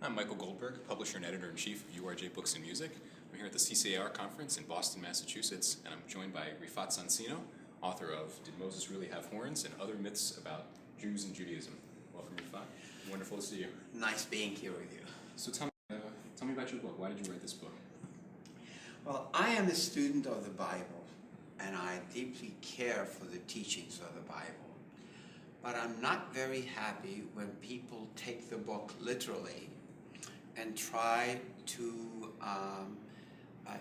I'm Michael Goldberg, publisher and editor-in-chief of URJ Books and Music. I'm here at the CCAR conference in Boston, Massachusetts, and I'm joined by Rifat Sonsino, author of Did Moses Really Have Horns? And Other Myths About Jews and Judaism. Welcome, Rifat. Wonderful to see you. Nice being here with you. So tell me about your book. Why did you write this book? Well, I am a student of the Bible, and I deeply care for the teachings of the Bible. But I'm not very happy when people take the book literally and try to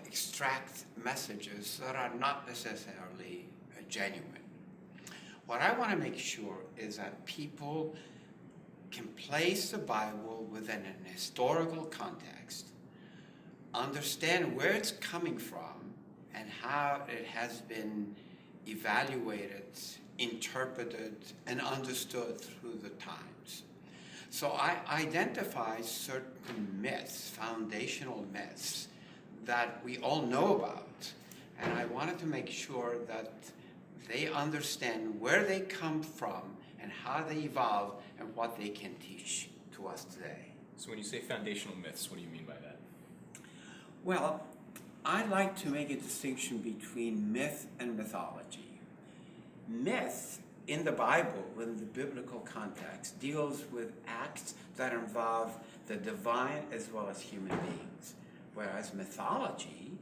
extract messages that are not necessarily genuine. What I want to make sure is that people can place the Bible within an historical context, understand where it's coming from and how it has been evaluated, interpreted, and understood through the times. So I identify certain myths, foundational myths, that we all know about, and I wanted to make sure that they understand where they come from and how they evolve and what they can teach to us today. So when you say foundational myths, what do you mean by that? Well, I like to make a distinction between myth and mythology. Myth in the Bible, in the biblical context, deals with acts that involve the divine as well as human beings, whereas mythology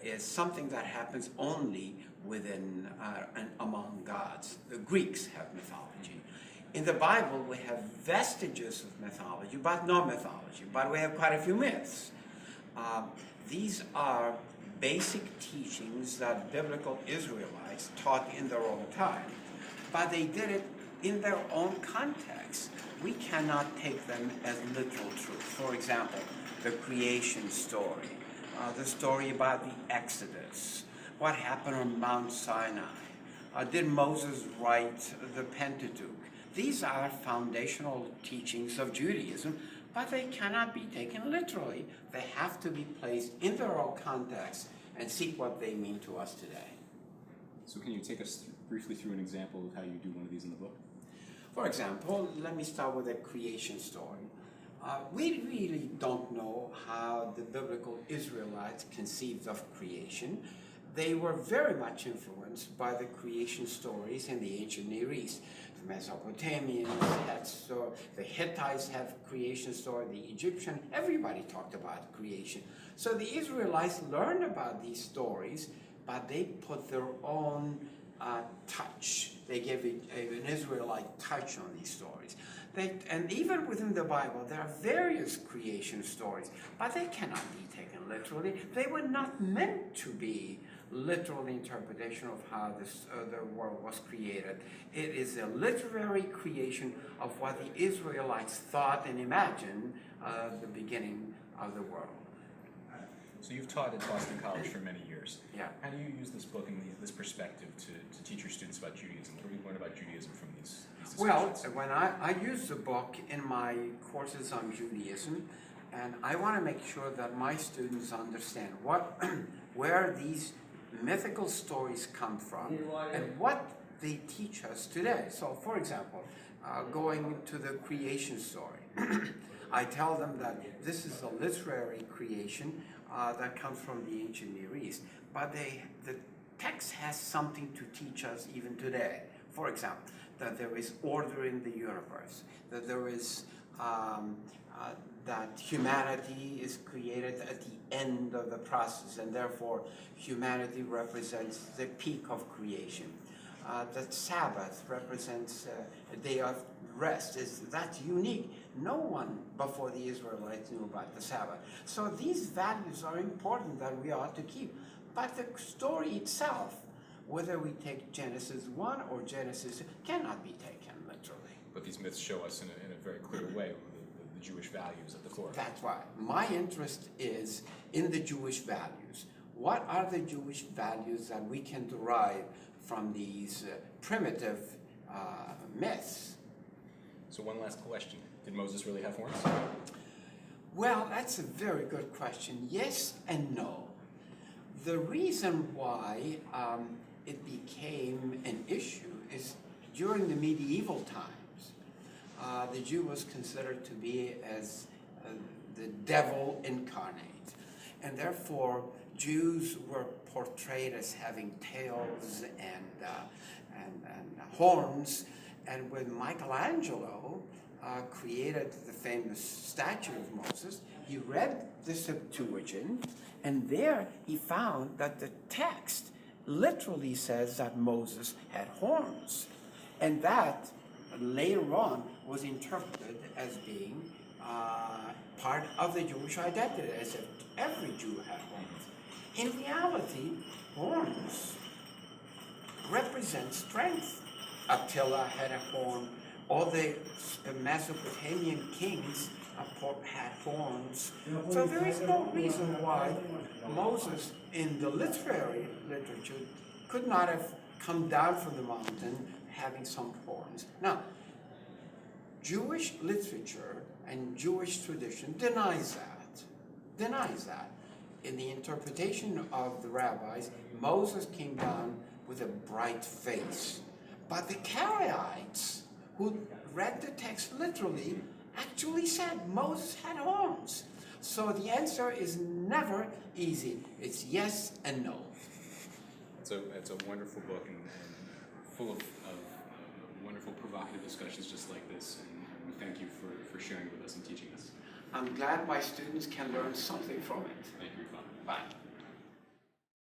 is something that happens only within and among gods. The Greeks have mythology. In the Bible, we have vestiges of mythology, but no mythology, but we have quite a few myths. These are basic teachings that biblical Israelites taught in their own time, but they did it in their own context. We cannot take them as literal truth. For example, the creation story, the story about the Exodus, what happened on Mount Sinai, did Moses write the Pentateuch? These are foundational teachings of Judaism, but they cannot be taken literally. They have to be placed in their own context and see what they mean to us today. So can you take us briefly through an example of how you do one of these in the book? For example, let me start with a creation story. We really don't know how the biblical Israelites conceived of creation. They were very much influenced by the creation stories in the ancient Near East. The Mesopotamians had so the Hittites have creation story, the Egyptian, everybody talked about creation. So the Israelites learned about these stories, but they put their own touch. They gave an Israelite touch on these stories. And even within the Bible, there are various creation stories, but they cannot be taken literally. They were not meant to be literal interpretation of how the world was created. It is a literary creation of what the Israelites thought and imagined the beginning of the world. So you've taught at Boston College for many years. Yeah. How do you use this book and this perspective to teach your students about Judaism? What do we learn about Judaism from these discussions? Well, when I use the book in my courses on Judaism, and I want to make sure that my students understand where these mythical stories come from and what they teach us today. So, for example, going to the creation story, I tell them that this is a literary creation that comes from the ancient Near East, but the text has something to teach us even today. For example, that there is order in the universe, that there is that humanity is created at the end of the process, and therefore humanity represents the peak of creation. That Sabbath represents a day of rest. That's unique. No one before the Israelites knew about the Sabbath. So these values are important that we ought to keep. But the story itself, whether we take Genesis 1 or Genesis 2, cannot be taken literally. But these myths show us in a very clear way the Jewish values at the core. That's right. My interest is in the Jewish values. What are the Jewish values that we can derive from these primitive myths? So one last question. Did Moses really have horns? Well, that's a very good question. Yes and no. The reason why it became an issue is during the medieval times, the Jew was considered to be as the devil incarnate. And therefore, Jews were portrayed as having tails and horns. And when Michelangelo created the famous statue of Moses, he read the Septuagint, and there he found that the text literally says that Moses had horns. And that later on was interpreted as being part of the Jewish identity, as if every Jew had horns. In reality, horns represent strength. Attila had a horn. All the Mesopotamian kings had horns. So there is no reason why Moses, in the literary literature, could not have come down from the mountain having some horns. Now, Jewish literature and Jewish tradition denies that. In the interpretation of the rabbis, Moses came down with a bright face. But the Karaites, who read the text literally, actually said Moses had horns. So the answer is never easy. It's yes and no. It's a wonderful book and full of wonderful provocative discussions just like this. And we thank you for sharing with us and teaching us. I'm glad my students can learn something from it. Thank you, Rifat. Bye.